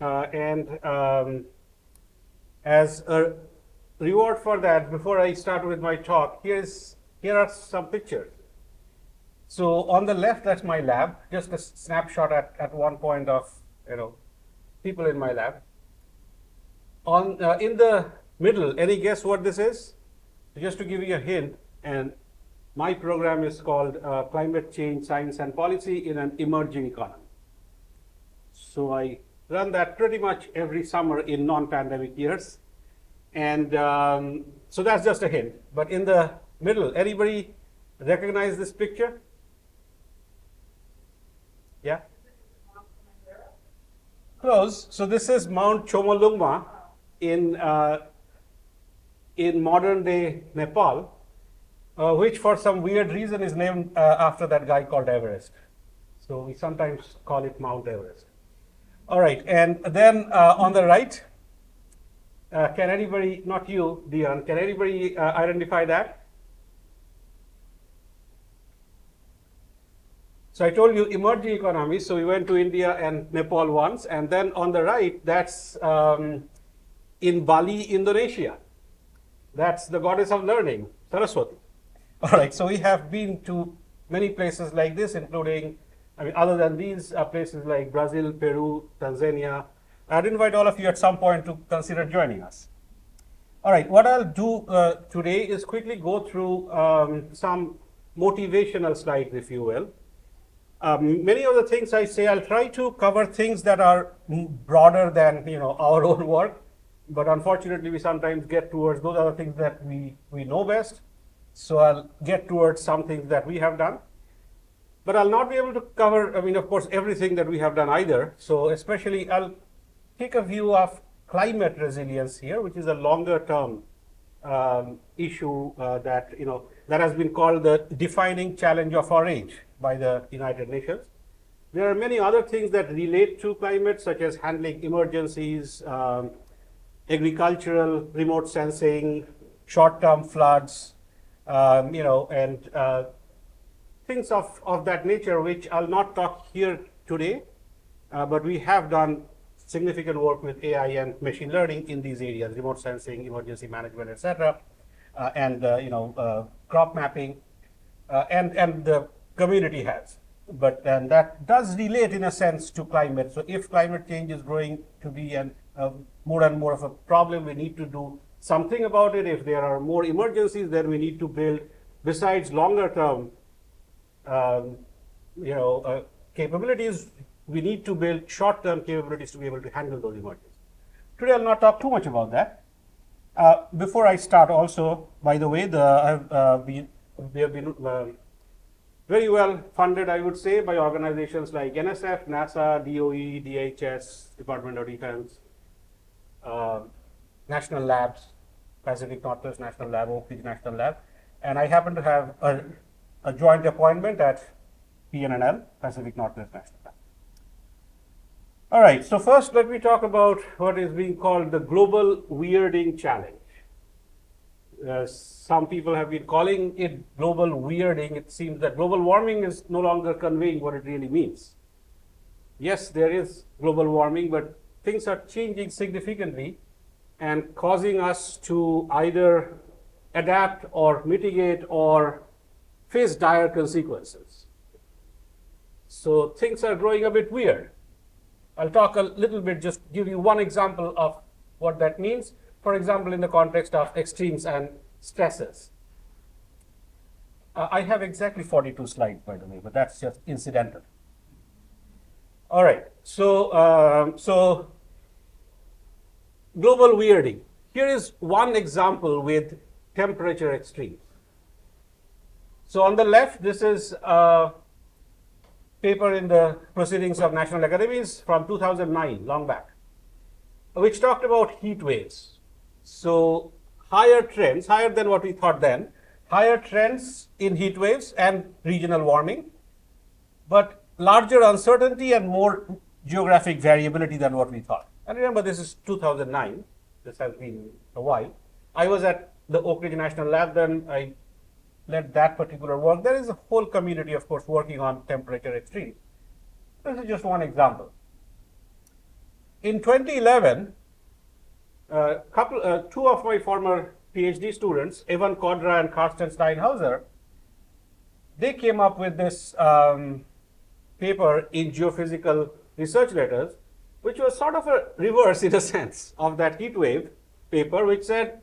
And as a reward for that, before I start with my talk, here are some pictures. So on the left, that's my lab, just a snapshot at one point of people in my lab. On in the middle, any guess what this is? Just to give you a hint, and my program is called Climate Change Science and Policy in an Emerging Economy. So I run that pretty much every summer in non-pandemic years, and so that's just a hint. But in the middle, anybody recognize this picture? Yeah. Close. So this is Mount Chomolungma in modern day Nepal, which for some weird reason is named after that guy called Everest. So we sometimes call it Mount Everest. All right, and then on the right, can anybody, not you, Dion, can anybody identify that? So I told you emerging economies, so we went to India and Nepal once, and then on the right, that's in Bali, Indonesia. That's the goddess of learning, Saraswati. All right, so we have been to many places like this, including, I mean, other than these places like Brazil, Peru, Tanzania. I'd invite all of you at some point to consider joining us. All right, what I'll do today is quickly go through some motivational slides, if you will. Many of the things I say, I'll try to cover things that are broader than our own work, but unfortunately we sometimes get towards those are the things that we know best. So I'll get towards some things that we have done, but I'll not be able to cover, I mean, of course, everything that we have done either. So especially I'll take a view of climate resilience here, which is a longer term issue that that has been called the defining challenge of our age by the United Nations. There are many other things that relate to climate, such as handling emergencies, agricultural remote sensing, short-term floods, and things of that nature, which I'll not talk here today, but we have done significant work with AI and machine learning in these areas: remote sensing, emergency management, etc., and crop mapping, and the community has. But and that does relate in a sense to climate. So if climate change is growing to be more and more of a problem, we need to do something about it. If there are more emergencies, then we need to build, besides longer term capabilities, we need to build short-term capabilities to be able to handle those emergencies. Today, I'll not talk too much about that. Before I start, also, by the way, we have been very well funded, I would say, by organizations like NSF, NASA, DOE, DHS, Department of Defense, national labs, Pacific Northwest National Lab, Oak Ridge National Lab, and I happen to have a joint appointment at PNNL, Pacific Northwest National Lab. All right, so first let me talk about what is being called the global weirding challenge. Some people have been calling it global weirding. It seems that global warming is no longer conveying what it really means. Yes, there is global warming, but things are changing significantly and causing us to either adapt or mitigate or face dire consequences. So things are growing a bit weird. I'll talk a little bit, just give you one example of what that means. For example, in the context of extremes and stresses. I have exactly 42 slides, by the way, but that's just incidental. All right, so global weirding. Here is one example with temperature extremes. So on the left, this is a paper in the Proceedings of National Academies from 2009, long back, which talked about heat waves. So higher trends, higher than what we thought then, higher trends in heat waves and regional warming, but larger uncertainty and more geographic variability than what we thought. And remember, this is 2009. This has been a while. I was at the Oak Ridge National Lab then. I led that particular work. There is a whole community, of course, working on temperature extremes. This is just one example. in 2011, two of my former PhD students, Evan Kodra and Karsten Steinhauser, they came up with this paper in Geophysical Research Letters, which was sort of a reverse, in a sense, of that heat wave paper, which said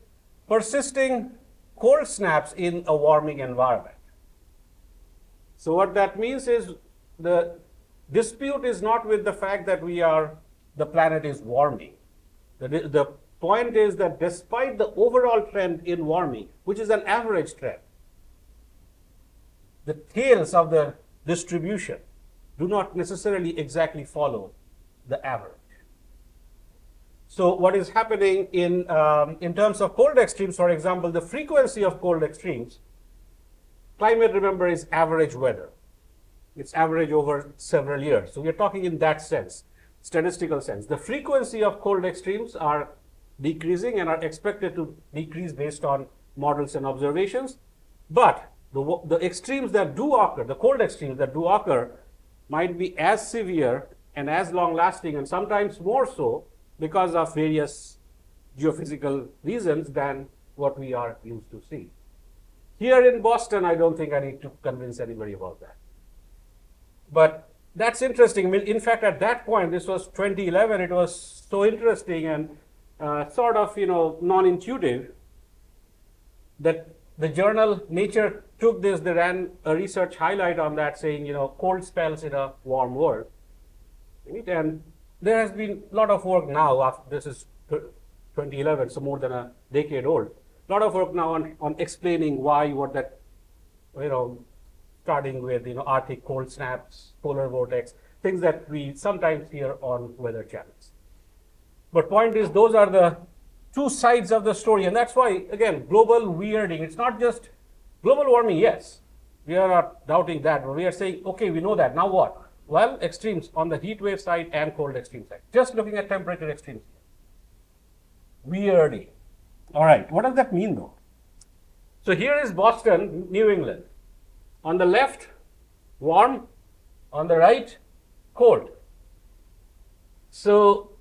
persisting cold snaps in a warming environment. So what that means is the dispute is not with the fact that the planet is warming. The point is that despite the overall trend in warming, which is an average trend, the tails of the distribution do not necessarily exactly follow the average. So what is happening in terms of cold extremes, for example, the frequency of cold extremes, climate, remember, is average weather. It's average over several years. So we're talking in that sense, statistical sense. The frequency of cold extremes are decreasing and are expected to decrease based on models and observations. But the extremes that do occur, the cold extremes that do occur, might be as severe and as long lasting, and sometimes more so, because of various geophysical reasons than what we are used to see. Here in Boston, I don't think I need to convince anybody about that. But that's interesting. I mean, in fact, at that point, this was 2011, it was so interesting and sort of, non-intuitive that the journal Nature took this, they ran a research highlight on that saying, cold spells in a warm world. Right? And there has been a lot of work now, after this is 2011, so more than a decade old, a lot of work now on explaining why, what that, starting with, Arctic cold snaps, polar vortex, things that we sometimes hear on weather channels. But point is, those are the two sides of the story, and that's why, again, global weirding, it's not just global warming, yes, we are not doubting that, but we are saying, okay, we know that, now what? Well, extremes on the heat wave side and cold extreme side. Just looking at temperature extremes. Weirding. All right, what does that mean though? So here is Boston, New England. On the left, warm. On the right, cold. So,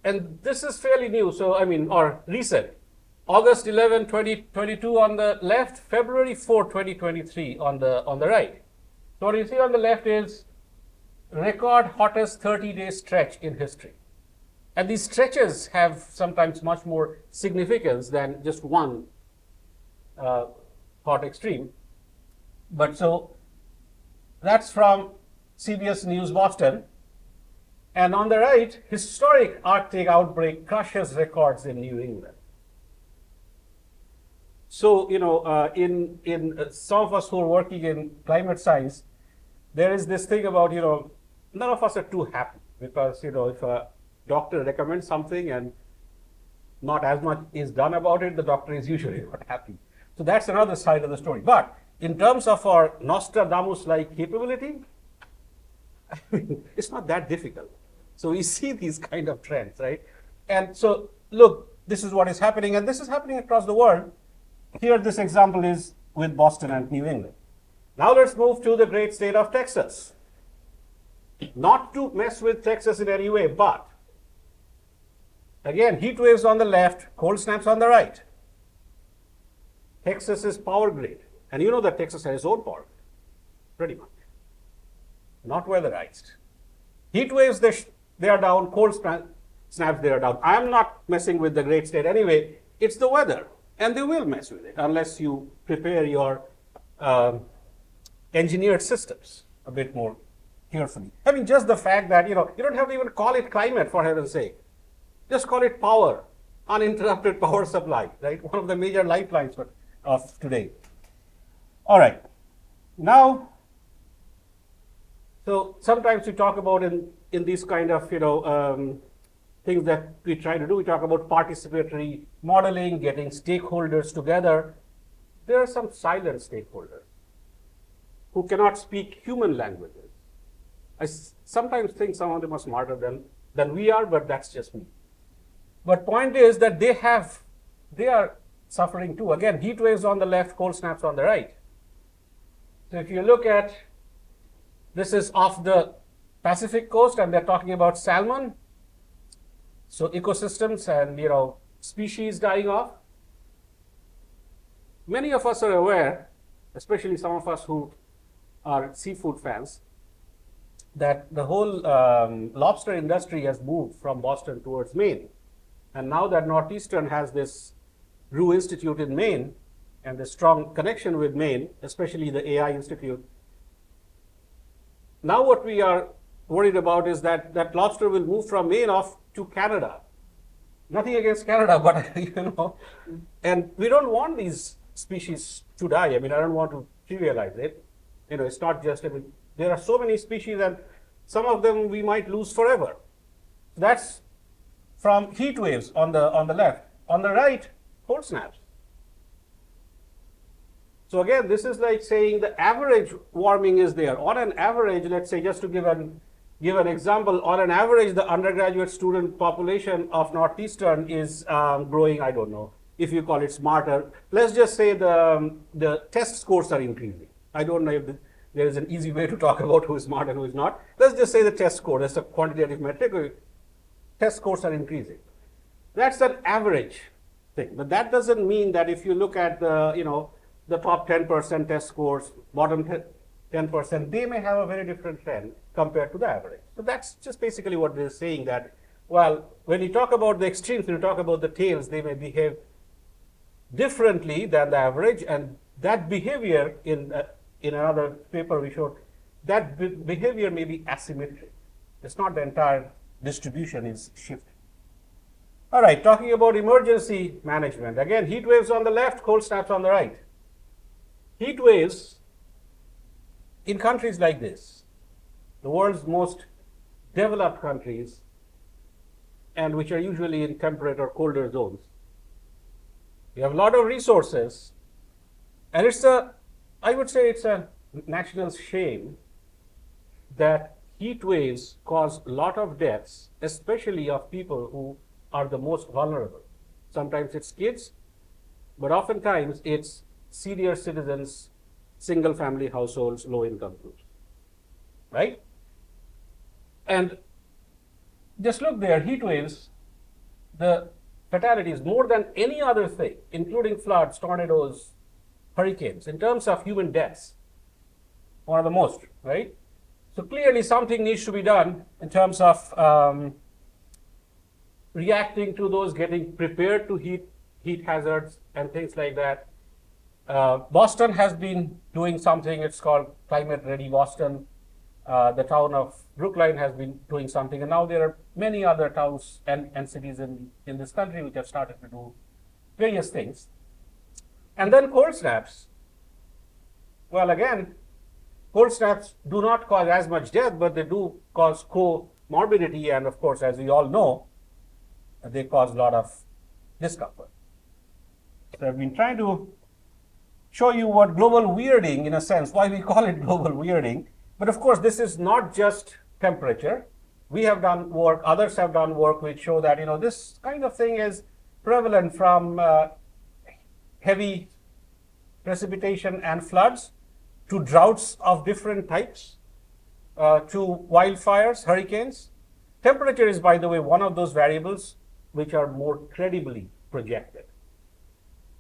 and this is fairly new, so or recent. August 11, 2022 on the left, February 4, 2023 on the right. So what you see on the left is record hottest 30-day stretch in history. And these stretches have sometimes much more significance than just one hot extreme. But so that's from CBS News Boston. And on the right, historic Arctic outbreak crushes records in New England. So, in some of us who are working in climate science, there is this thing about, none of us are too happy because, if a doctor recommends something and not as much is done about it, the doctor is usually not happy. So that's another side of the story. But in terms of our Nostradamus-like capability, it's not that difficult. So we see these kind of trends, right? And so, look, this is what is happening, and this is happening across the world. Here, this example is with Boston and New England. Now let's move to the great state of Texas. Not to mess with Texas in any way, but again, heat waves on the left, cold snaps on the right. Texas is power grid. And you know that Texas has its own power grid, pretty much. Not weatherized. Heat waves, they are down, cold snaps, they are down. I am not messing with the great state anyway. It's the weather, and they will mess with it unless you prepare your engineered systems a bit more carefully. Just the fact that, you don't have to even call it climate, for heaven's sake. Just call it power, uninterrupted power supply, right? One of the major lifelines of today. All right. Now, so sometimes we talk about in these kind of, things that we try to do, we talk about participatory modeling, getting stakeholders together. There are some silent stakeholders who cannot speak human languages. I sometimes think some of them are smarter than we are, but that's just me. But point is that they are suffering too. Again, heat waves on the left, cold snaps on the right. So if you look at, this is off the Pacific coast, and they're talking about salmon. So ecosystems and species dying off. Many of us are aware, especially some of us who are seafood fans, that the whole lobster industry has moved from Boston towards Maine. And now that Northeastern has this Rue Institute in Maine and the strong connection with Maine, especially the AI Institute, now what we are worried about is that that lobster will move from Maine off to Canada. Nothing against Canada, but and we don't want these species to die. I mean, I don't want to trivialize it. It's not just, there are so many species and some of them we might lose forever. That's from heat waves on the left. On the right, cold snaps. So again, this is like saying the average warming is there. On an average, let's say, just to give an example, on an average, the undergraduate student population of Northeastern is growing, I don't know, if you call it smarter. Let's just say the test scores are increasing. I don't know if there is an easy way to talk about who is smart and who is not. Let's just say the test score, that's a quantitative metric, test scores are increasing. That's an average thing. But that doesn't mean that if you look at the top 10% test scores, bottom 10%, they may have a very different trend compared to the average. So that's just basically what they're saying, that, well, when you talk about the extremes, when you talk about the tails, they may behave differently than the average, and that behavior in another paper we showed, that behavior may be asymmetric. It's not the entire distribution is shifted. All right, talking about emergency management. Again, heat waves on the left, cold snaps on the right. Heat waves in countries like this, the world's most developed countries, and which are usually in temperate or colder zones. We have a lot of resources, and I would say it's a national shame that heat waves cause a lot of deaths, especially of people who are the most vulnerable. Sometimes it's kids, but oftentimes it's senior citizens, single family households, low income groups, right? And just look there, heat waves, the fatalities more than any other thing, including floods, tornadoes, hurricanes, in terms of human deaths, one of the most, right? So clearly something needs to be done in terms of reacting to those, getting prepared to heat hazards and things like that. Boston has been doing something, it's called Climate Ready Boston. The town of Brookline has been doing something, and now there are many other towns and cities in this country which have started to do various things. And then cold snaps. Well, again, cold snaps do not cause as much death, but they do cause comorbidity, and of course, as we all know, they cause a lot of discomfort. So I've been trying to show you what global weirding, in a sense, why we call it global weirding. But of course, this is not just temperature. We have done work, others have done work which show that this kind of thing is prevalent from heavy precipitation and floods to droughts of different types, to wildfires, hurricanes. Temperature is, by the way, one of those variables which are more credibly projected.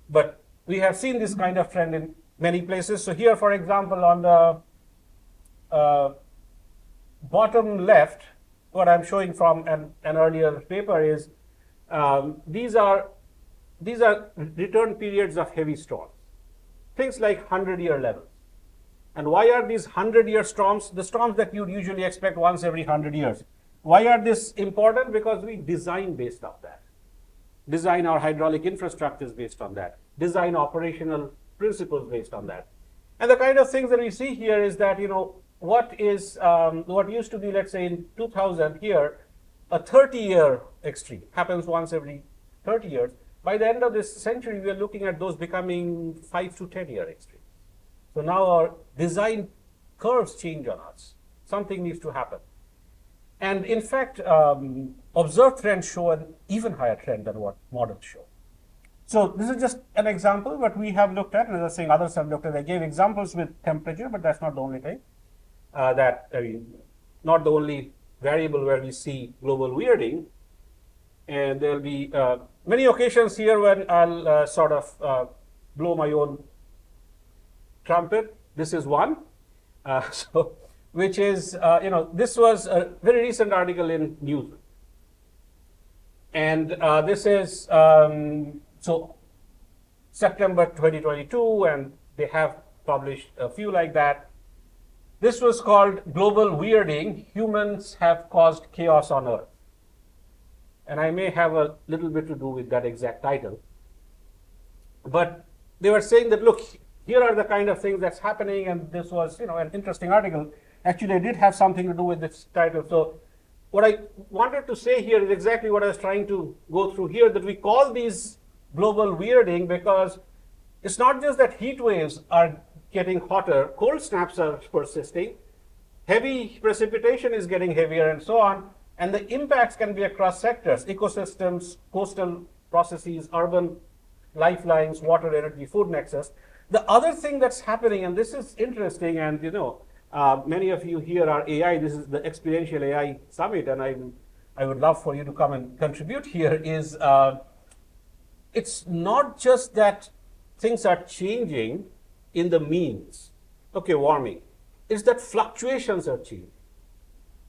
But we have seen this kind of trend in many places. So here, for example, on the bottom left, what I'm showing from an earlier paper is these are return periods of heavy storms, things like 100-year levels. And why are these 100-year storms, the storms that you'd usually expect once every 100 years? Why are this important? Because we design based on that. Design our hydraulic infrastructures based on that. Design operational principles based on that. And the kind of things that we see here is that, what used to be, let's say in 2000 here, a 30-year extreme happens once every 30 years. By the end of this century, we are looking at those becoming 5 to 10-year extremes. So now our design curves change on us. Something needs to happen. And in fact, observed trends show an even higher trend than what models show. So this is just an example, but we have looked at, and as I was saying, others have looked at. I gave examples with temperature, but that's not the only thing. Not the only variable where we see global weirding. And there'll be many occasions here when I'll sort of blow my own trumpet. This is one. So, which is, this was a very recent article in News. And this is, so September 2022, and they have published a few like that. This was called Global Weirding, Humans Have Caused Chaos on Earth. And I may have a little bit to do with that exact title. But they were saying that, look, here are the kind of things that's happening, and this was, an interesting article. Actually, I did have something to do with this title. So what I wanted to say here is exactly what I was trying to go through here, that we call these global weirding because it's not just that heat waves are getting hotter, cold snaps are persisting, heavy precipitation is getting heavier, and so on. And the impacts can be across sectors, ecosystems, coastal processes, urban lifelines, water, energy, food nexus. The other thing that's happening, and this is interesting, and many of you here are AI, this is the Experiential AI Summit, and I would love for you to come and contribute here, is it's not just that things are changing in the means, okay, warming. It's that fluctuations are changing.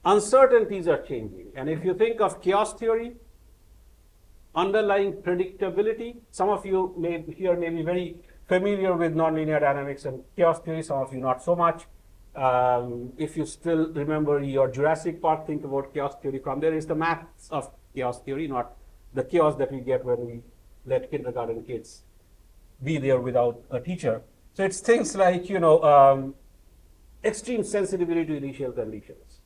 Uncertainties are changing. And if you think of chaos theory, underlying predictability, some of you may be very familiar with nonlinear dynamics and chaos theory, some of you not so much. If you still remember your Jurassic Park, think about chaos theory. From there is the maths of chaos theory, not the chaos that we get when we let kindergarten kids be there without a teacher. So it's things like, extreme sensitivity to initial conditions.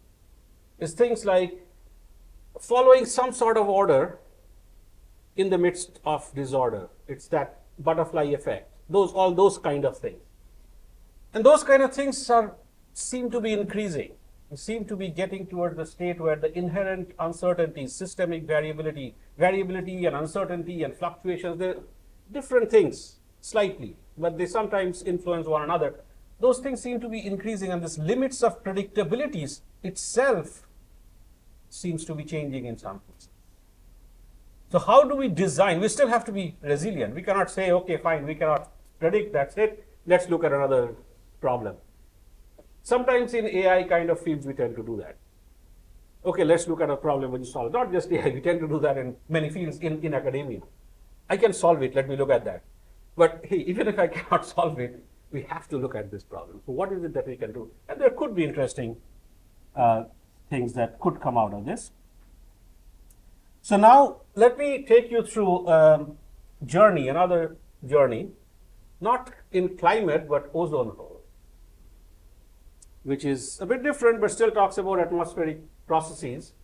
It's things like following some sort of order in the midst of disorder. It's that butterfly effect. All those kind of things. And those kind of things seem to be increasing. We seem to be getting towards the state where the inherent uncertainties, systemic variability and uncertainty and fluctuations, they're different things slightly, but they sometimes influence one another. Those things seem to be increasing, and this limits of predictabilities itself seems to be changing in some cases. So how do we design? We still have to be resilient. We cannot say, okay, fine, we cannot predict, that's it. Let's look at another problem. Sometimes in AI kind of fields, we tend to do that. Okay, let's look at a problem when you solve. Not just AI, we tend to do that in many fields in academia. I can solve it, let me look at that. But hey, even if I cannot solve it, we have to look at this problem. So what is it that we can do? And there could be interesting things that could come out of this. So now let me take you through another journey, not in climate, but ozone hole, which is a bit different, but still talks about atmospheric processes,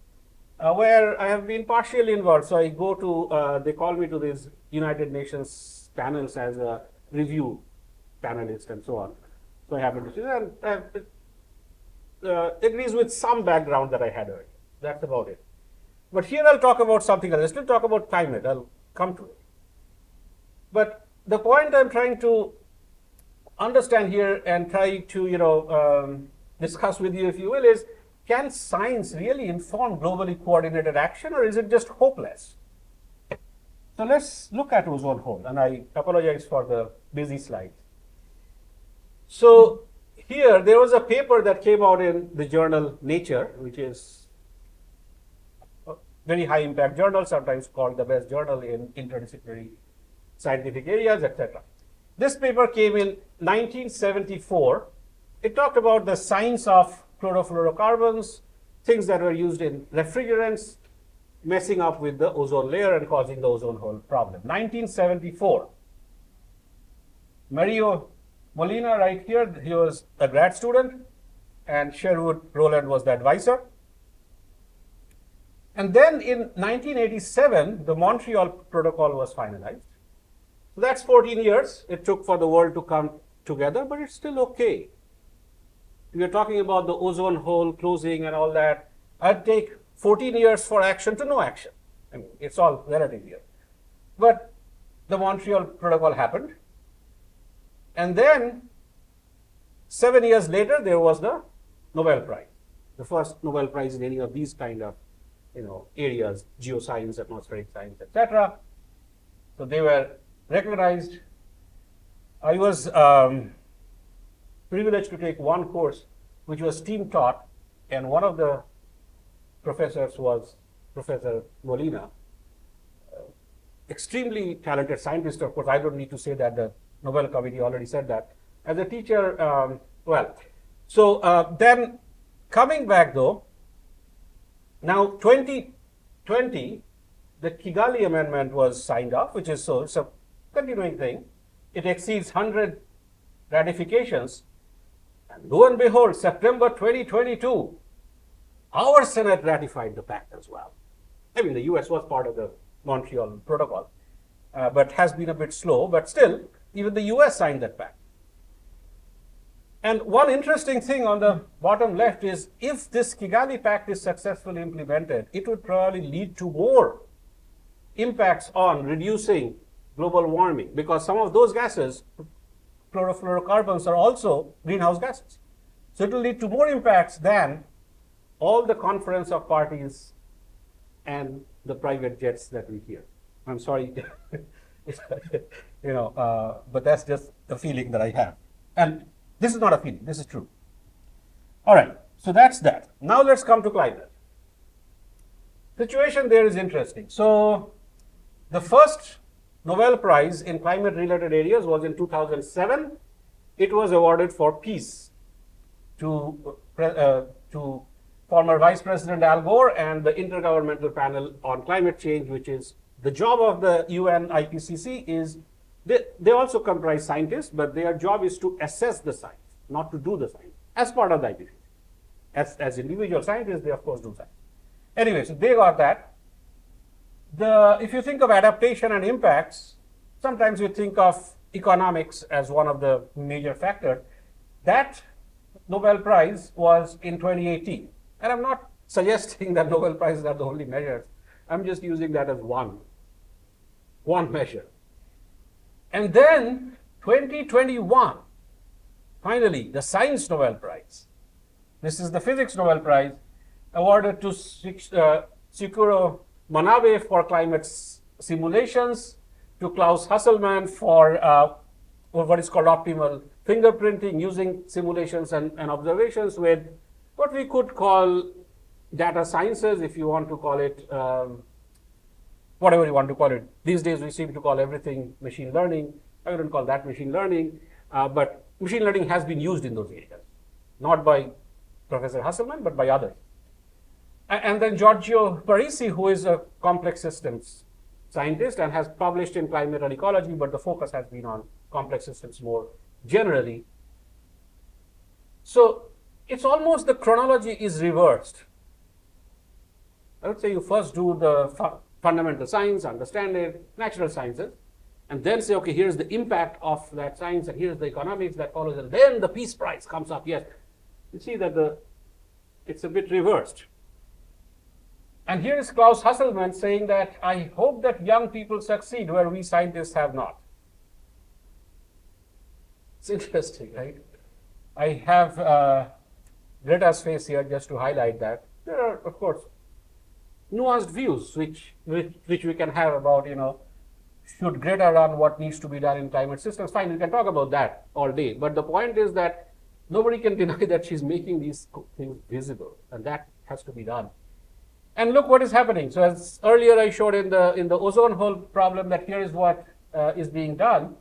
where I have been partially involved. So I go to, they call me to these United Nations panels as a review panelist and so on. So I happen to see that, and agrees with some background that I had earlier. That's about it. But here I'll talk about something else. I'll still talk about climate. I'll come to it. But the point I'm trying to understand here and try to discuss with you, if you will, is can science really inform globally coordinated action, or is it just hopeless? So let's look at ozone hole, and I apologize for the busy slides. So here there was a paper that came out in the journal Nature, which is a very high impact journal, sometimes called the best journal in interdisciplinary scientific areas, etc. This paper came in 1974. It talked about the science of chlorofluorocarbons, things that were used in refrigerants, messing up with the ozone layer and causing the ozone hole problem. 1974. Mario Molina right here, he was a grad student, and Sherwood Rowland was the advisor. And then in 1987, the Montreal Protocol was finalized. So that's 14 years it took for the world to come together, but it's still okay. We are talking about the ozone hole closing and all that. I'd take 14 years for action to no action. I mean, it's all relative here. But the Montreal Protocol happened. And then 7 years later, there was the Nobel Prize, the first Nobel Prize in any of these kind of areas, geoscience, atmospheric science, etc. So they were recognized. I was privileged to take one course which was team taught, and one of the professors was Professor Molina, extremely talented scientist. Of course, I don't need to say that, the Nobel Committee already said that. As a teacher, then coming back though, now 2020, the Kigali Amendment was signed off, which is so it's a continuing thing. It exceeds 100 ratifications, and lo and behold, September 2022, our Senate ratified the pact as well. I mean, the US was part of the Montreal Protocol, but has been a bit slow, but still, even the US signed that pact. And one interesting thing on the bottom left is, if this Kigali Pact is successfully implemented, it would probably lead to more impacts on reducing global warming, because some of those gases, chlorofluorocarbons, are also greenhouse gases. So it will lead to more impacts than all the conference of parties and the private jets that we hear. I'm sorry, but that's just the feeling that I have. And this is not a feeling, this is true. All right, so that's that. Now let's come to climate. Situation there is interesting. So the first Nobel Prize in climate-related areas was in 2007. It was awarded for peace to former Vice President Al Gore and the Intergovernmental Panel on Climate Change, which is the job of the UN IPCC. Is they also comprise scientists, but their job is to assess the science, not to do the science, as part of the IPCC. As individual scientists, they of course do science. Anyway, so they got that. If you think of adaptation and impacts, sometimes you think of economics as one of the major factors. That Nobel Prize was in 2018. And I'm not suggesting that Nobel Prizes are the only measures. I'm just using that as one measure. And then 2021, finally, the Science Nobel Prize. This is the Physics Nobel Prize, awarded to Shiguro Manabe for climate simulations, to Klaus Hasselmann for what is called optimal fingerprinting, using simulations and observations with what we could call data sciences, if you want to call it, whatever you want to call it. These days we seem to call everything machine learning. I wouldn't call that machine learning, but machine learning has been used in those areas, not by Professor Hasselmann, but by others. And then Giorgio Parisi, who is a complex systems scientist and has published in climate and ecology, but the focus has been on complex systems more generally. So it's almost the chronology is reversed. I would say you first do the fundamental science, understand it, natural sciences, and then say, okay, here's the impact of that science, and here's the economics that follows, and then the Peace Prize comes up. Yes, you see that it's a bit reversed. And here is Klaus Hasselmann saying that I hope that young people succeed where we scientists have not. It's interesting, right? I have Greta's face here just to highlight that. There are, of course, nuanced views which we can have about, should Greta run, what needs to be done in climate systems. Fine, we can talk about that all day. But the point is that nobody can deny that she's making these things visible, and that has to be done. And look what is happening. So as earlier I showed in the ozone hole problem, that here is what is being done,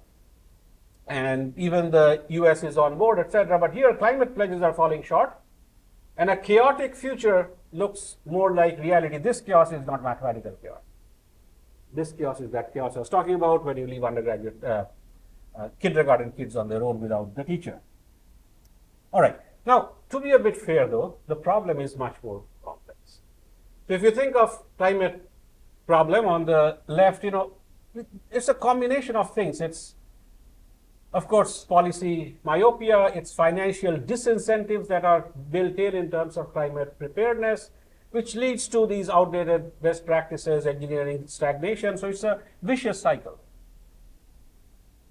and even the US is on board, etc. But here climate pledges are falling short, and a chaotic future looks more like reality. This chaos is not mathematical chaos. This chaos is that chaos I was talking about when you leave undergraduate kindergarten kids on their own without the teacher. All right. Now, to be a bit fair though, the problem is much more complex. So if you think of climate problem on the left, it's a combination of things. It's, of course, policy myopia, it's financial disincentives that are built in terms of climate preparedness, which leads to these outdated best practices, engineering stagnation. So it's a vicious cycle.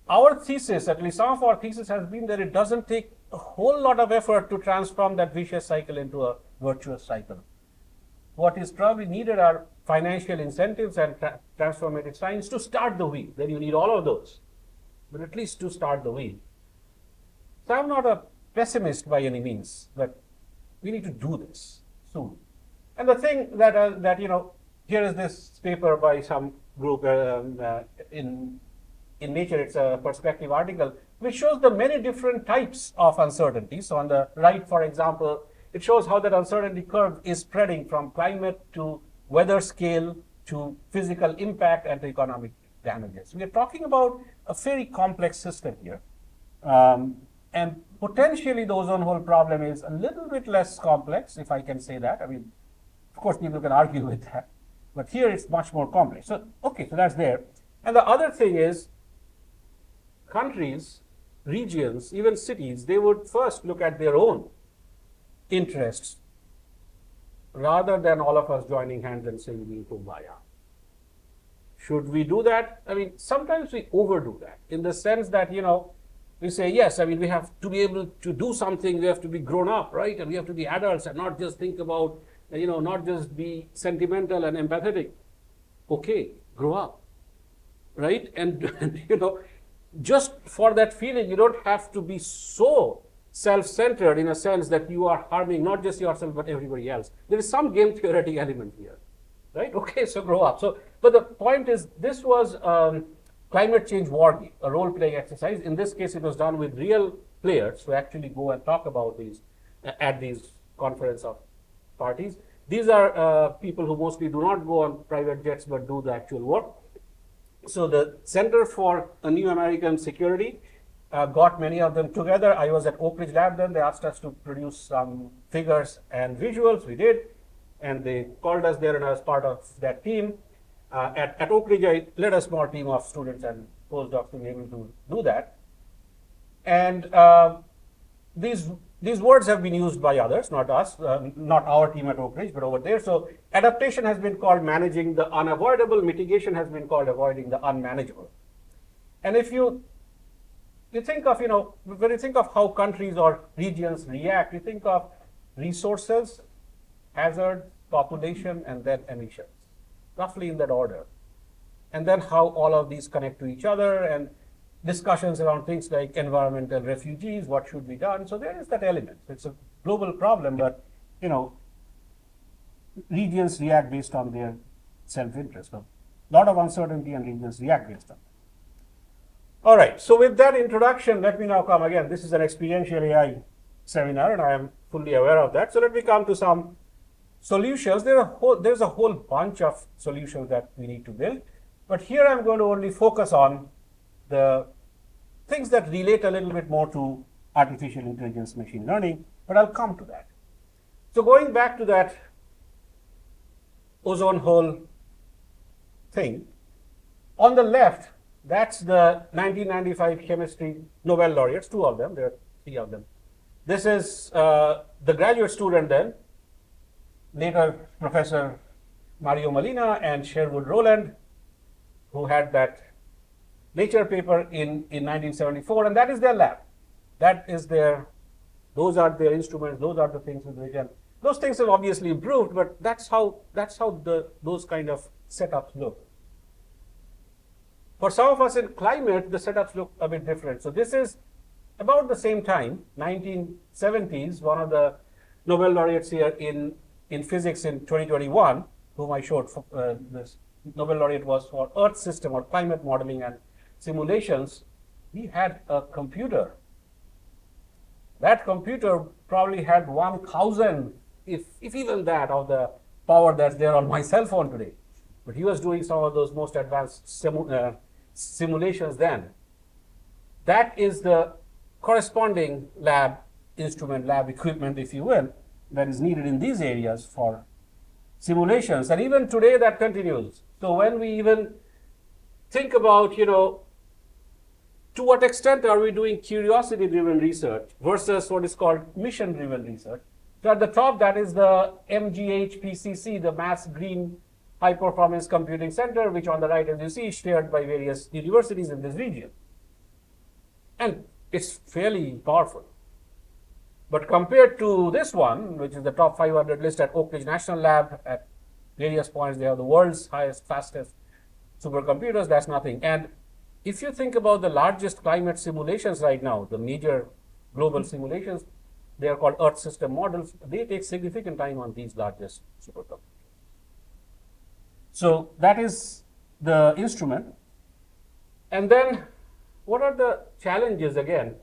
Our thesis, at least some of our thesis, has been that it doesn't take a whole lot of effort to transform that vicious cycle into a virtuous cycle. what is probably needed are financial incentives and transformative science to start the wheel. Then you need all of those, but at least to start the wheel. So I'm not a pessimist by any means, but we need to do this soon. And the thing that here is this paper by some group in Nature. It's a perspective article which shows the many different types of uncertainty. So on the right, for example, it shows how that uncertainty curve is spreading from climate to weather scale to physical impact and to economic damages. We are talking about a very complex system here. And potentially the ozone hole problem is a little bit less complex, if I can say that. I mean, of course, people can argue with that. But here it's much more complex. So, okay, so that's there. And the other thing is, countries, regions, even cities, they would first look at their own interests rather than all of us joining hands and saying we kumbaya. Should we do that? I mean, sometimes we overdo that in the sense that, we say, yes, I mean, we have to be able to do something, we have to be grown up, right? And we have to be adults and not just think about, not just be sentimental and empathetic. Okay, grow up, right? And just for that feeling, you don't have to be so self-centered in a sense that you are harming not just yourself but everybody else. There is some game theoretic element here, right? Okay, so grow up. So, but the point is, this was climate change war game, a role-playing exercise. In this case, it was done with real players who actually go and talk about these at these conference of parties. These are people who mostly do not go on private jets but do the actual work. So the Center for a New American Security got many of them together. I was at Oak Ridge Lab then. They asked us to produce some figures and visuals. We did. And they called us there, and I was part of that team. At Oak Ridge, I led a small team of students and postdocs to be able to do that. And these words have been used by others, not us, not our team at Oak Ridge, but over there. So adaptation has been called managing the unavoidable. Mitigation has been called avoiding the unmanageable. And if you think of, when you think of how countries or regions react, you think of resources, hazard, population, and then emissions, roughly in that order. And then how all of these connect to each other, and discussions around things like environmental refugees, what should be done. So there is that element. It's a global problem, but regions react based on their self-interest. So a lot of uncertainty, and regions react based on that. All right, so with that introduction, let me now come again. This is an experiential AI seminar, and I am fully aware of that. So let me come to some solutions. There's a whole bunch of solutions that we need to build, but here I'm going to only focus on the things that relate a little bit more to artificial intelligence, machine learning, but I'll come to that. So going back to that ozone hole thing, on the left, that's the 1995 chemistry Nobel laureates, two of them, there are three of them. This is the graduate student then, later Professor Mario Molina and Sherwood Rowland, who had that Nature paper in 1974, and that is their lab. Those are their instruments, those are the things with which, and those things have obviously improved, but that's how those kind of setups look. For some of us in climate, the setups look a bit different. So this is about the same time, 1970s, one of the Nobel laureates here in physics in 2021, whom I showed, this Nobel laureate was for Earth system or climate modeling and simulations. He had a computer. That computer probably had 1,000, if even that, of the power that's there on my cell phone today. But he was doing some of those most advanced simulations then. That is the corresponding lab instrument, lab equipment, if you will, that is needed in these areas for simulations. And even today that continues. So when we even think about, to what extent are we doing curiosity-driven research versus what is called mission-driven research? So at the top, that is the MGHPCC, the Mass Green High Performance Computing Center, which on the right, as you see, is shared by various universities in this region. And it's fairly powerful. But compared to this one, which is the top 500 list at Oak Ridge National Lab, at various points, they have the world's highest, fastest supercomputers. That's nothing. And if you think about the largest climate simulations right now, the major global simulations, they are called Earth system models. They take significant time on these largest supercomputers. So that is the instrument. And then what are the challenges again?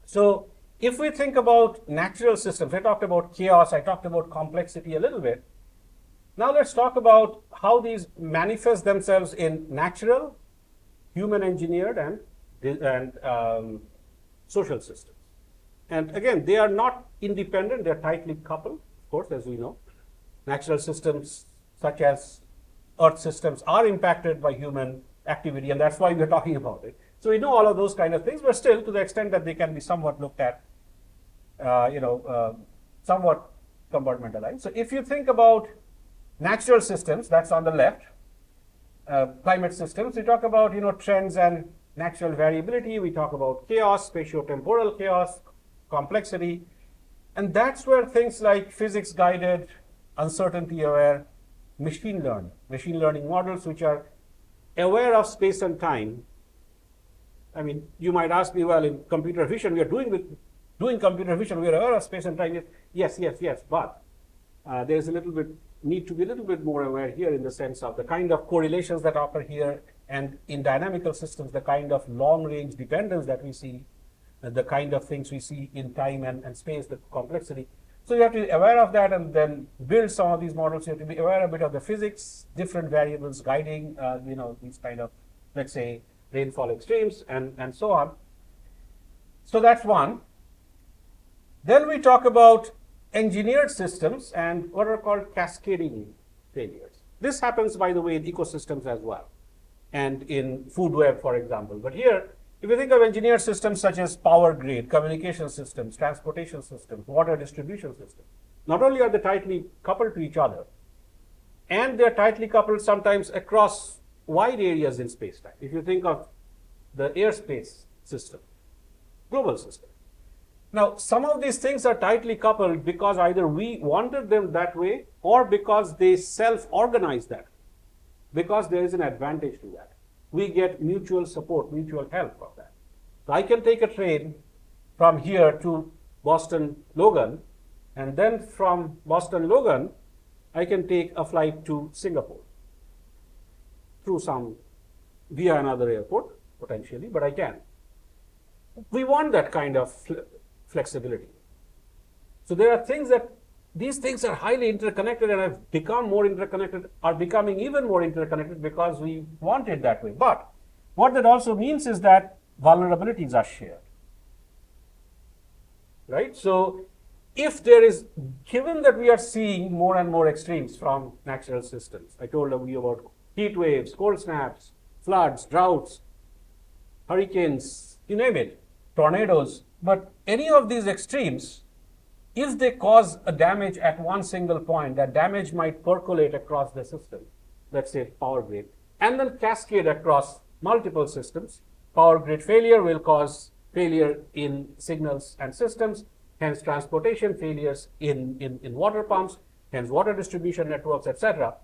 So if we think about natural systems, I talked about chaos, I talked about complexity a little bit. Now let's talk about how these manifest themselves in natural, human engineered, and social systems. And again, they are not independent, they're tightly coupled, of course, as we know. Natural systems such as Earth systems are impacted by human activity, and that's why we're talking about it. So we know all of those kind of things, but still, to the extent that they can be somewhat looked at, somewhat compartmentalized. So if you think about natural systems, that's on the left, climate systems, we talk about trends and natural variability. We talk about chaos, spatio-temporal chaos, complexity, and that's where things like physics-guided, uncertainty-aware, machine learning models, which are aware of space and time. I mean, you might ask me, well, in computer vision, we are doing computer vision, we are aware of space and time. Yes, but there's need to be a little bit more aware here in the sense of the kind of correlations that occur here, and in dynamical systems, the kind of long-range dependence that we see, the kind of things we see in time and space, the complexity. So you have to be aware of that and then build some of these models. You have to be aware a bit of the physics, different variables guiding, these kind of, let's say, rainfall extremes and so on. So that's one. Then we talk about engineered systems and what are called cascading failures. This happens, by the way, in ecosystems as well, and in food web, for example. But here, if you think of engineered systems such as power grid, communication systems, transportation systems, water distribution systems, not only are they tightly coupled to each other, and they're tightly coupled sometimes across wide areas in space-time. If you think of the airspace system, global system. Now, some of these things are tightly coupled because either we wanted them that way or because they self-organize that, because there is an advantage to that. We get mutual support, mutual help from that. So I can take a train from here to Boston Logan, and then from Boston Logan, I can take a flight to Singapore via another airport, potentially, but I can. We want that kind of flexibility. So there are things that, these things are highly interconnected and have become more interconnected, are becoming even more interconnected because we want it that way. But what that also means is that vulnerabilities are shared, right? So if there is, given that we are seeing more and more extremes from natural systems, I told you about heat waves, cold snaps, floods, droughts, hurricanes, you name it, tornadoes, but any of these extremes, if they cause a damage at one single point, that damage might percolate across the system, let's say power grid, and then cascade across multiple systems. Power grid failure will cause failure in signals and systems, hence transportation failures in water pumps, hence water distribution networks, etc.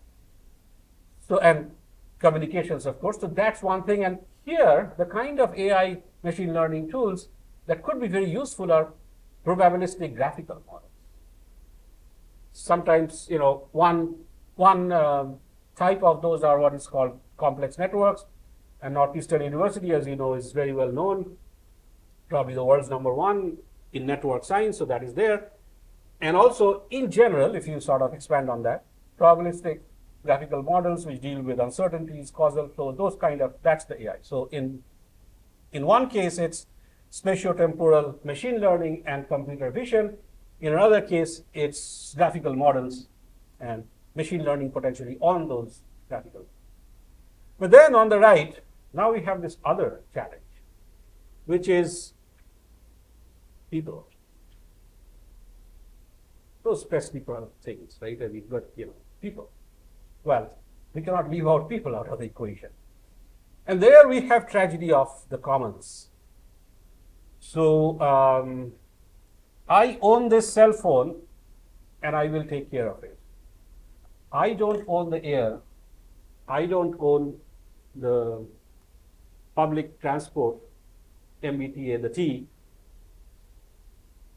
So, and communications, of course. So that's one thing. And here, the kind of AI machine learning tools that could be very useful are probabilistic graphical models. Sometimes, one type of those are what is called complex networks, and Northeastern University, as you know, is very well known, probably the world's #1 in network science, so that is there. And also, in general, if you sort of expand on that, probabilistic graphical models which deal with uncertainties, causal flows, those kind of, that's the AI. So in one case, it's spatiotemporal machine learning and computer vision. In another case, it's graphical models and machine learning potentially on those graphical. But then on the right, now we have this other challenge, which is people. Those specific things, right? I mean, but people. Well, we cannot leave out people out of the equation. And there we have tragedy of the commons. So I own this cell phone and I will take care of it. I don't own the air. I don't own the public transport, MBTA, the T,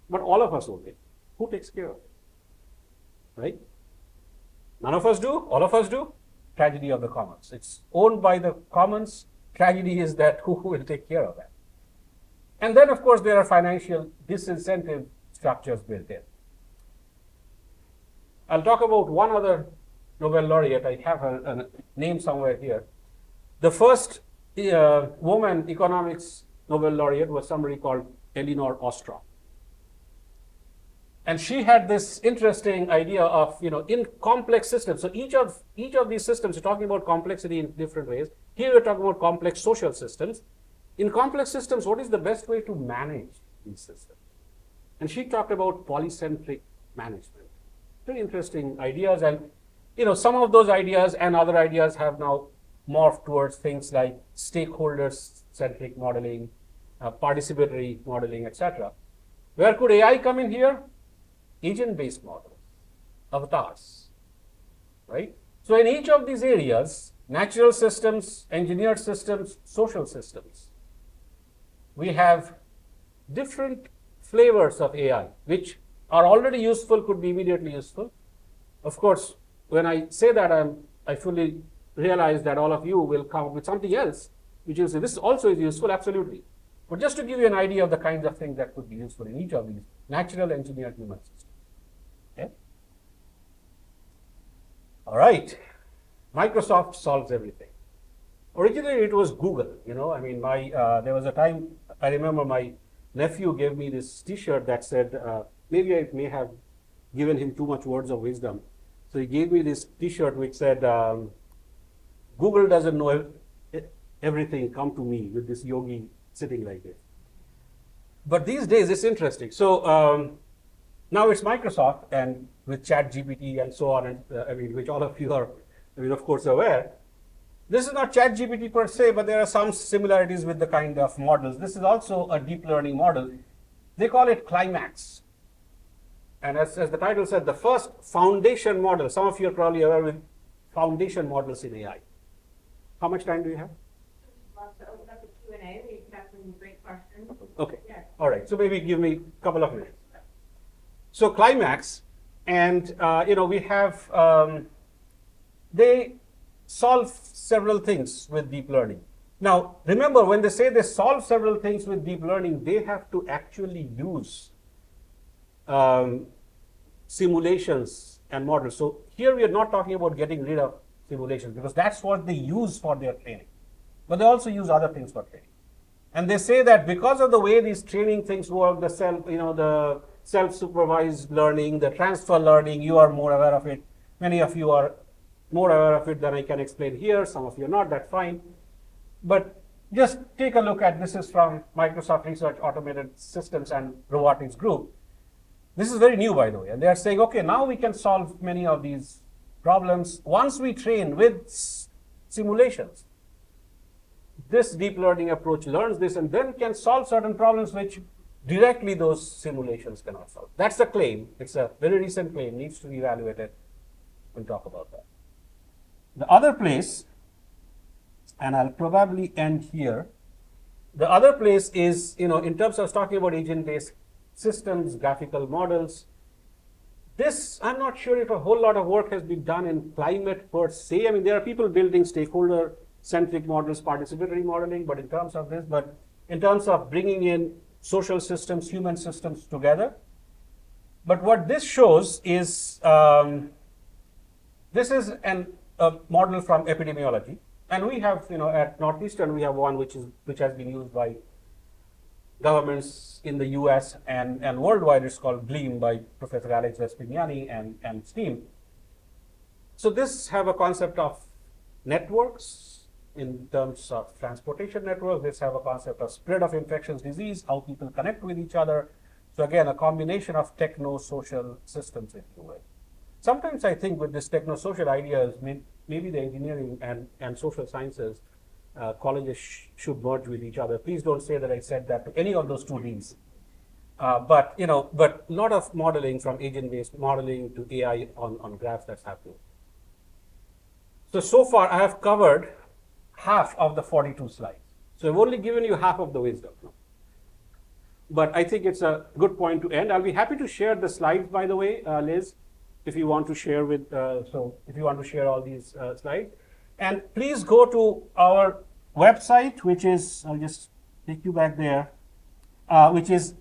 but all of us own it. Who takes care of it? Right? None of us do, all of us do. Tragedy of the commons. It's owned by the commons. Tragedy is that who will take care of that? And then, of course, there are financial disincentive structures built in. I'll talk about one other Nobel laureate. I have a name somewhere here. The first woman economics Nobel laureate was somebody called Elinor Ostrom. And she had this interesting idea of, in complex systems. So each of these systems, you're talking about complexity in different ways. Here we're talking about complex social systems. In complex systems, what is the best way to manage these systems? And she talked about polycentric management. Very interesting ideas. And, some of those ideas and other ideas have now morphed towards things like stakeholder-centric modeling, participatory modeling, etc. Where could AI come in here? Agent-based models, avatars, right? So in each of these areas, natural systems, engineered systems, social systems, we have different flavors of AI, which are already useful, could be immediately useful. Of course, when I say that, I fully realize that all of you will come up with something else, which is this also is useful, absolutely. But just to give you an idea of the kinds of things that could be useful in each of these natural, engineered, human systems. Okay. All right. Microsoft solves everything. Originally, it was Google. There was a time I remember my nephew gave me this T-shirt that said, maybe I may have given him too much words of wisdom. So he gave me this T-shirt which said, Google doesn't know everything. Come to me, with this yogi sitting like this. But these days, it's interesting. So now it's Microsoft, and with ChatGPT and so on, and which all of you are, of course, aware. This is not ChatGPT per se, but there are some similarities with the kind of models. This is also a deep learning model. They call it Climax. And as the title said, the first foundation model. Some of you are probably aware with foundation models in AI. How much time do you have? Love to open up a Q&A. We've got some great questions. Okay. Yeah. All right. So maybe give me a couple of minutes. So Climax, and we have, they solve several things with deep learning. Now, remember, when they say they solve several things with deep learning, they have to actually use simulations and models. So here we are not talking about getting rid of simulations, because that's what they use for their training. But they also use other things for training. And they say that because of the way these training things work, the self-supervised learning, the transfer learning, you are more aware of it. Many of you are more aware of it than I can explain here. Some of you are not, that's fine. But just take a look at, this is from Microsoft Research Automated Systems and Robotics Group. This is very new, by the way. And they are saying, okay, now we can solve many of these problems once we train with simulations. This deep learning approach learns this and then can solve certain problems which directly those simulations cannot solve. That's the claim. It's a very recent claim, needs to be evaluated. We'll talk about that. The other place, and I'll probably end here, the other place is, in terms of talking about agent-based systems, graphical models, this, I'm not sure if a whole lot of work has been done in climate per se. There are people building stakeholder-centric models, participatory modeling, but in terms of bringing in social systems, human systems together. But what this shows is, this is a model from epidemiology. And we have, at Northeastern, we have one which has been used by governments in the US and worldwide. It's called GLEAM by Professor Alex Vespignani and Steam. So this have a concept of networks in terms of transportation networks. This have a concept of spread of infectious disease, how people connect with each other. So again, a combination of techno-social systems, if you will. Sometimes I think with this techno-social ideas, maybe the engineering and social sciences colleges should merge with each other. Please don't say that I said that to any of those two Ds. but a lot of modeling from agent-based modeling to AI on graphs that's happening. So far I have covered half of the 42 slides. So I've only given you half of the wisdom. But I think it's a good point to end. I'll be happy to share the slides, by the way, Liz, if you want to share with, if you want to share all these slides. And please go to our website, which is, I'll just take you back there, which is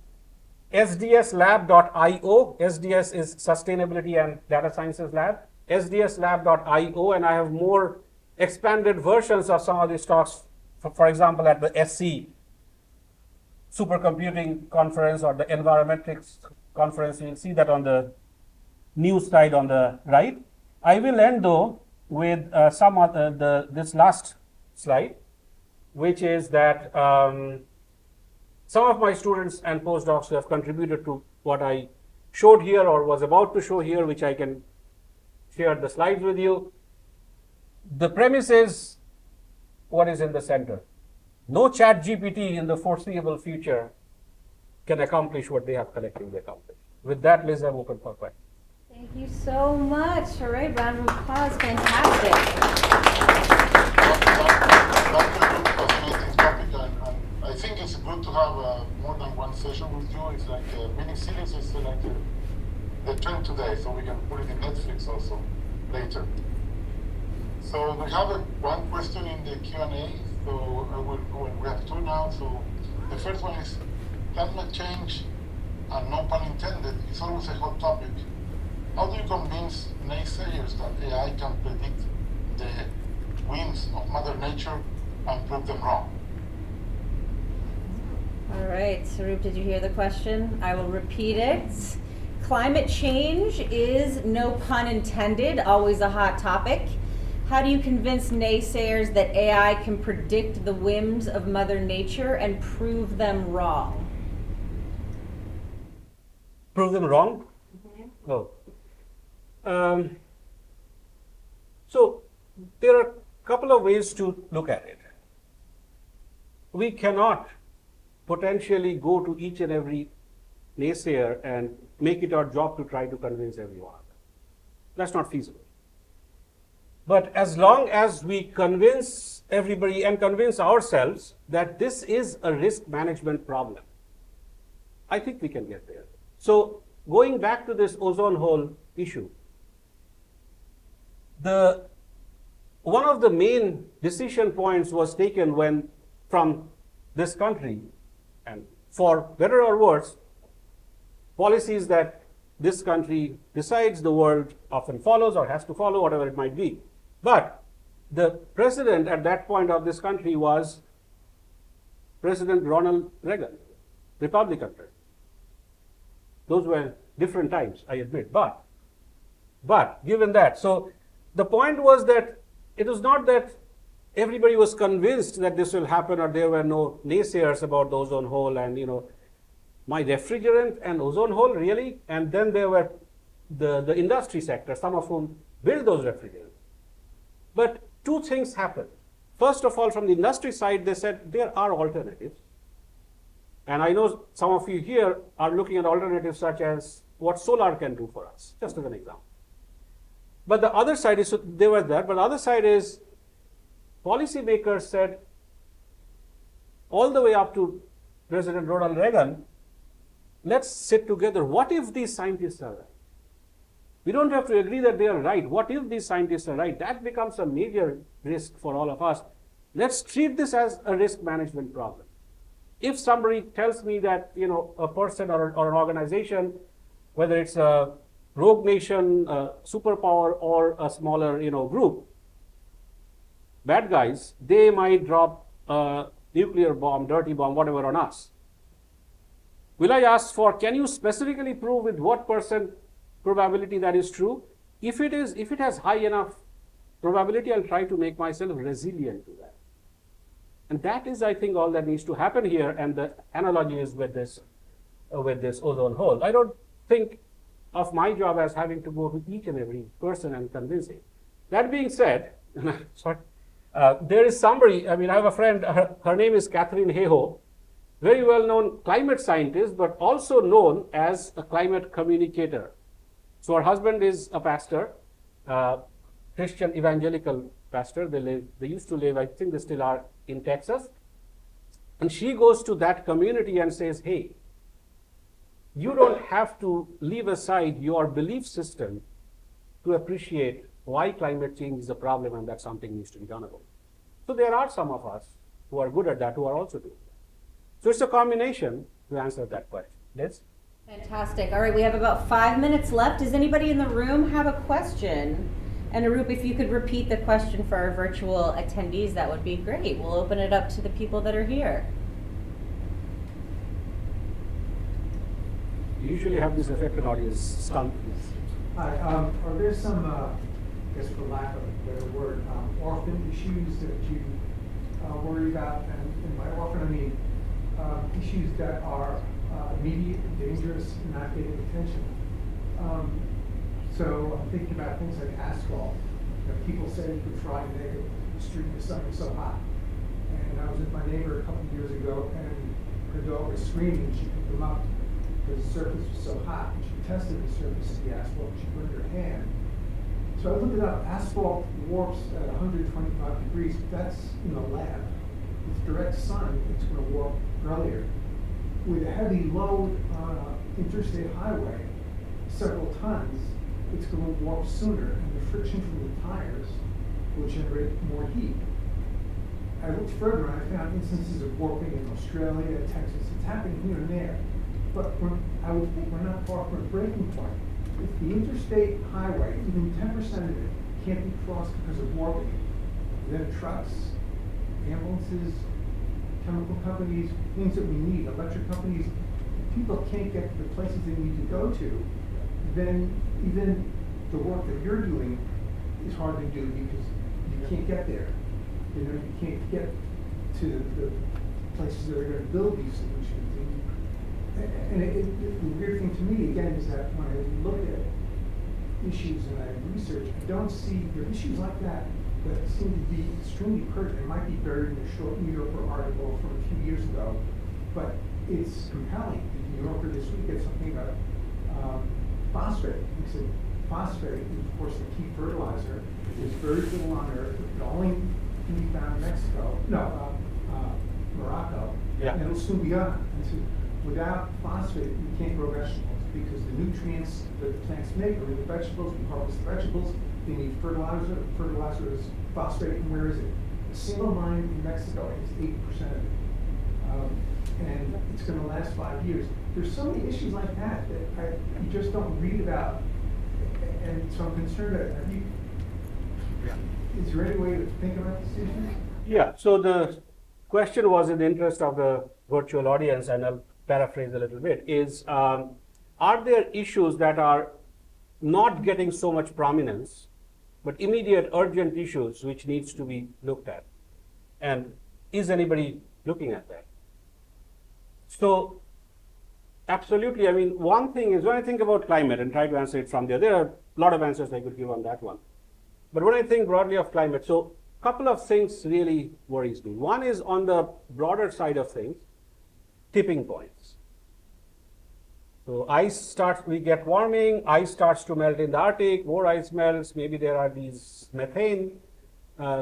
sdslab.io. SDS is Sustainability and Data Sciences Lab, sdslab.io, and I have more expanded versions of some of these talks, for example, at the SC Supercomputing Conference or the Environmetrics Conference. You'll see that on the news slide on the right. I will end, though, with some of this last slide, which is that some of my students and postdocs who have contributed to what I showed here or was about to show here, which I can share the slides with you. The premise is what is in the center. No ChatGPT in the foreseeable future can accomplish what they have collectively accomplished. With that, Liz, I'm open for questions. Thank you so much. All right, round of applause. Fantastic. Fascinating topic, and I think it's good to have more than one session with you. It's like a mini series. It's like the trend today, so we can put it in Netflix also later. So we have one question in the Q&A. So we have two now. So the first one is climate change, and no pun intended, is always a hot topic. How do you convince naysayers that AI can predict the whims of Mother Nature and prove them wrong? All right, Auroop, did you hear the question? I will repeat it. Climate change is, no pun intended, always a hot topic. How do you convince naysayers that AI can predict the whims of Mother Nature and prove them wrong? Prove them wrong? Mm-hmm. Oh. So there are a couple of ways to look at it. We cannot potentially go to each and every naysayer and make it our job to try to convince everyone. That's not feasible. But as long as we convince everybody and convince ourselves that this is a risk management problem, I think we can get there. So going back to this ozone hole issue, one of the main decision points was taken when from this country, and for better or worse, policies that this country decides the world often follows or has to follow, whatever it might be. But the president at that point of this country was President Ronald Reagan, Republican president. Those were different times, I admit, but given that, so the point was that it was not that everybody was convinced that this will happen or there were no naysayers about the ozone hole and, my refrigerant and ozone hole, really? And then there were the industry sector, some of whom build those refrigerants. But two things happened. First of all, from the industry side, they said there are alternatives. And I know some of you here are looking at alternatives such as what solar can do for us, just as an example. But the other side is, so there was that, but the other side is policymakers said all the way up to President Ronald Reagan, let's sit together. What if these scientists are right? We don't have to agree that they are right. What if these scientists are right? That becomes a major risk for all of us. Let's treat this as a risk management problem. If somebody tells me that, a person or an organization, whether it's a rogue nation, a superpower, or a smaller, group, bad guys, they might drop a nuclear bomb, dirty bomb, whatever on us. Will I ask for, can you specifically prove with what percent probability that is true? If it has high enough probability, I'll try to make myself resilient to that. And that is, I think, all that needs to happen here. And the analogy is with this ozone hole. I don't think of my job as having to go to each and every person and convince him. That being said, sorry, there is somebody, I have a friend, her name is Catherine Hayhoe, very well-known climate scientist, but also known as a climate communicator. So her husband is a pastor, Christian evangelical pastor. They used to live, I think they still are, in Texas. And she goes to that community and says, hey, you don't have to leave aside your belief system to appreciate why climate change is a problem and that something needs to be done about it. So there are some of us who are good at that who are also doing that. So it's a combination to answer that question. Liz? Fantastic. All right, we have about 5 minutes left. Does anybody in the room have a question? And Auroop, if you could repeat the question for our virtual attendees, that would be great. We'll open it up to the people that are here. You usually have this affected audience stunt. Hi, are there some, I guess for lack of a better word, orphan issues that you worry about? And by orphan, I mean issues that are immediate, dangerous, and not getting attention. So I'm thinking about things like asphalt. People say you could try to make a street or something so hot. And I was with my neighbor a couple of years ago, and her dog was screaming. She picked them up because the surface was so hot. And she tested the surface of the asphalt. And she put her hand. So I looked it up. Asphalt warps at 125 degrees. That's in the lab. With direct sun, it's going to warp earlier. With a heavy load on an interstate highway, several tons, it's going to warp sooner, and the friction from the tires will generate more heat. I looked further and I found instances of warping in Australia, Texas. It's happening here and there. But I would think we're not far from a breaking point. If the interstate highway, even 10% of it, can't be crossed because of warping, then trucks, ambulances, chemical companies, things that we need, electric companies, if people can't get to the places they need to go to, then even the work that you're doing is hard to do because you can't get there. You can't get to the places that are going to build these solutions. And the weird thing to me, again, is that when I look at issues and I research, I don't see there are issues like that that seem to be extremely pertinent. It might be buried in a short New Yorker article from a few years ago, but it's compelling. The New Yorker this week had something about phosphate. He said phosphate is, of course, the key fertilizer. There's very little on Earth. It only can be found in Mexico. Morocco. Yeah. And it'll soon be gone. And so without phosphate, we can't grow vegetables because the nutrients that the plants make are in the vegetables. We harvest the vegetables. They need fertilizer. Fertilizer is phosphate. And where is it? A single mine in Mexico is 80% of it. And it's going to last 5 years. There's so many issues like that that you just don't read about. And so I'm concerned that is there any way to think about this issue? Yeah, so the question was in the interest of the virtual audience, and I'll paraphrase a little bit, is are there issues that are not getting so much prominence, but immediate urgent issues which needs to be looked at? And is anybody looking at that? So absolutely, I mean, one thing is when I think about climate and try to answer it from there are a lot of answers I could give on that one. But when I think broadly of climate, so a couple of things really worries me. One is on the broader side of things, tipping points. So we get warming, ice starts to melt in the Arctic, more ice melts, maybe there are these methane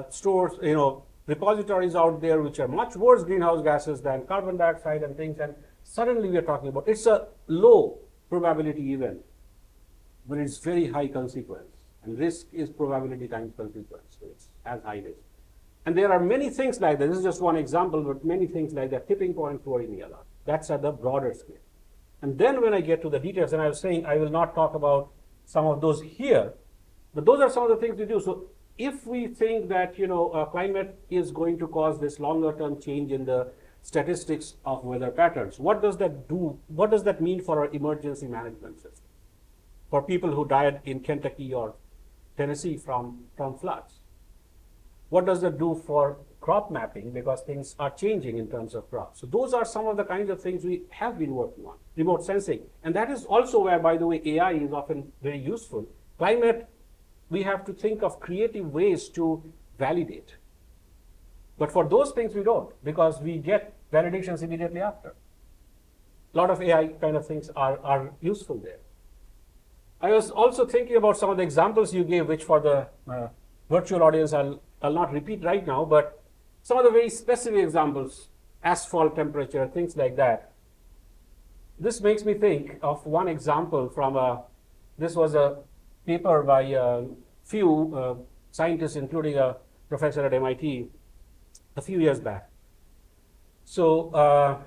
stores, repositories out there which are much worse greenhouse gases than carbon dioxide and things, and suddenly we are talking about, it's a low probability event, but it's very high consequence. And risk is probability times consequence, so it's as high risk. And there are many things like that. This is just one example, but many things like that. Tipping points worry me a lot. That's at the broader scale. And then when I get to the details, and I was saying I will not talk about some of those here, but those are some of the things we do. So if we think that climate is going to cause this longer term change in the statistics of weather patterns, what does that do? What does that mean for our emergency management system? For people who died in Kentucky or Tennessee from floods. What does that do for crop mapping, because things are changing in terms of crops? So those are some of the kinds of things we have been working on. Remote sensing. And that is also where, by the way, AI is often very useful. Climate, we have to think of creative ways to validate. But for those things, we don't, because we get validations immediately after. A lot of AI kind of things are useful there. I was also thinking about some of the examples you gave, which for the virtual audience, I'll not repeat right now, but some of the very specific examples, asphalt temperature, things like that. This makes me think of one example from this was a paper by a few scientists, including a professor at MIT, a few years back. So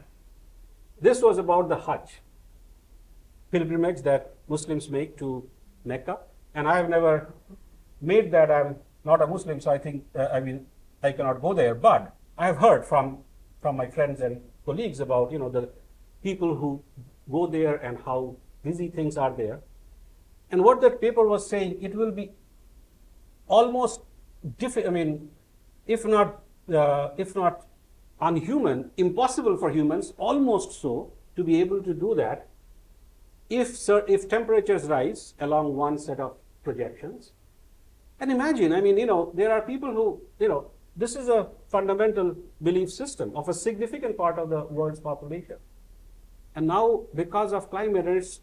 this was about the Hajj pilgrimage that Muslims make to Mecca. And I have never made that. I'm not a Muslim, so I think I cannot go there. But I have heard from my friends and colleagues about the people who go there and how busy things are there. And what that paper was saying, it will be almost if not unhuman, impossible for humans, almost so, to be able to do that if temperatures rise along one set of projections. And imagine, there are people who, this is a fundamental belief system of a significant part of the world's population. And now, because of climate, and it's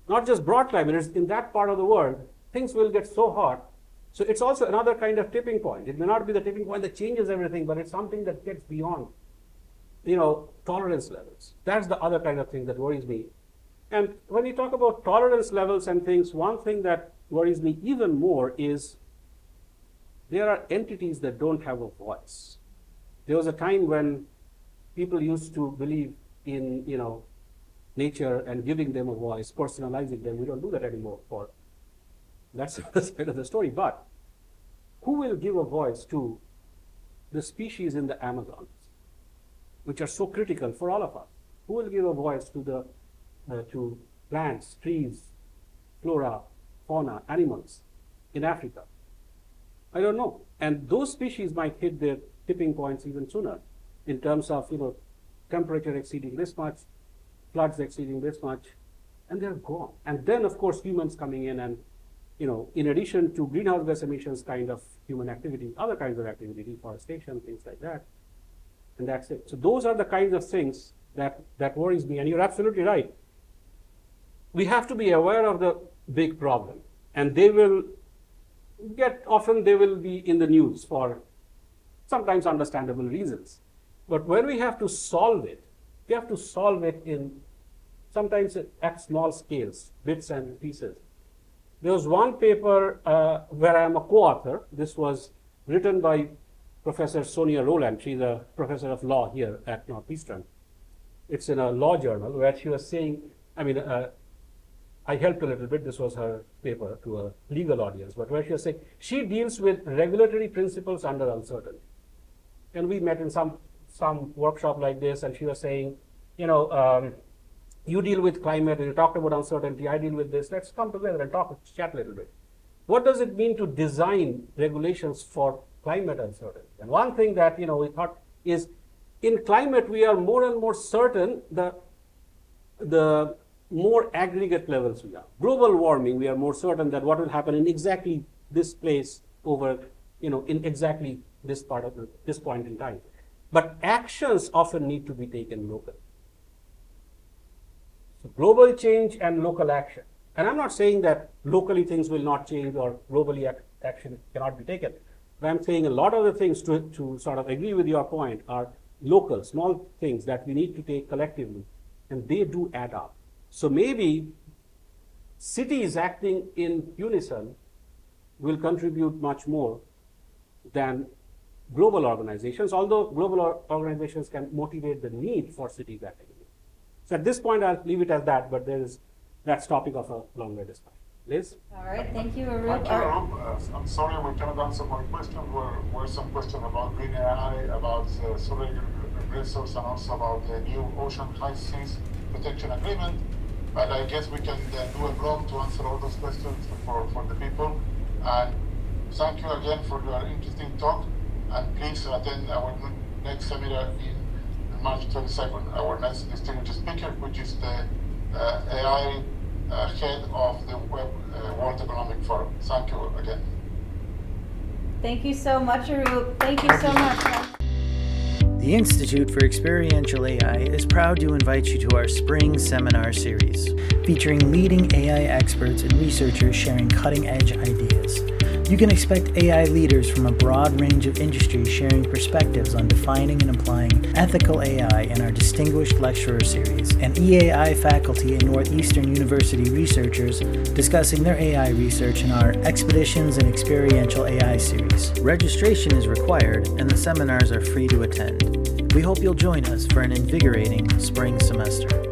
not just broad climate, it's in that part of the world, things will get so hot. So it's also another kind of tipping point. It may not be the tipping point that changes everything, but it's something that gets beyond, tolerance levels. That's the other kind of thing that worries me. And when you talk about tolerance levels and things, one thing that worries me even more is there are entities that don't have a voice. There was a time when people used to believe in, nature and giving them a voice, personalizing them. We don't do that anymore. That's the side of the story. But who will give a voice to the species in the Amazon, which are so critical for all of us? Who will give a voice to to plants, trees, flora, fauna, animals in Africa? I don't know. And those species might hit their tipping points even sooner in terms of temperature exceeding this much, floods exceeding this much, and they're gone. And then, of course, humans coming in and, in addition to greenhouse gas emissions kind of human activity, other kinds of activity, deforestation, things like that, and that's it. So those are the kinds of things that worries me. And you're absolutely right. We have to be aware of the big problem, and they will be in the news for sometimes understandable reasons. But when we have to solve it, we have to solve it in sometimes at small scales, bits and pieces. There was one paper where I am a co-author. This was written by Professor Sonia Rowland. She's a professor of law here at Northeastern. It's in a law journal where she was saying, I helped a little bit. This was her paper to a legal audience, but where she was saying she deals with regulatory principles under uncertainty. And we met in some workshop like this, and she was saying, you deal with climate, and you talked about uncertainty, I deal with this. Let's come together and chat a little bit. What does it mean to design regulations for climate uncertainty? And one thing that we thought is, in climate we are more and more certain the more aggregate levels we are. Global warming, we are more certain that what will happen in exactly this place over, in exactly this point in time. But actions often need to be taken locally. So global change and local action. And I'm not saying that locally things will not change or globally action cannot be taken. But I'm saying a lot of the things, to sort of agree with your point, are local, small things that we need to take collectively, and they do add up. So maybe cities acting in unison will contribute much more than global organizations, although global organizations can motivate the need for cities acting. So at this point, I'll leave it as that, but that's topic of a longer discussion. Liz? All right, thank you, Auroop. I'm sorry we cannot answer my question. Were some questions about green AI, about solar resource, and also about the new ocean high seas protection agreement. But I guess we can do a blog to answer all those questions for the people. And thank you again for your interesting talk. And please attend our next seminar in March 22nd. Our next distinguished speaker, which is the AI head of the World Economic Forum. Thank you again. Thank you so much, Auroop. Thank you so much. The Institute for Experiential AI is proud to invite you to our spring seminar series, featuring leading AI experts and researchers sharing cutting-edge ideas. You can expect AI leaders from a broad range of industries sharing perspectives on defining and applying ethical AI in our Distinguished Lecturer Series, and EAI faculty and Northeastern University researchers discussing their AI research in our Expeditions and Experiential AI Series. Registration is required, and the seminars are free to attend. We hope you'll join us for an invigorating spring semester.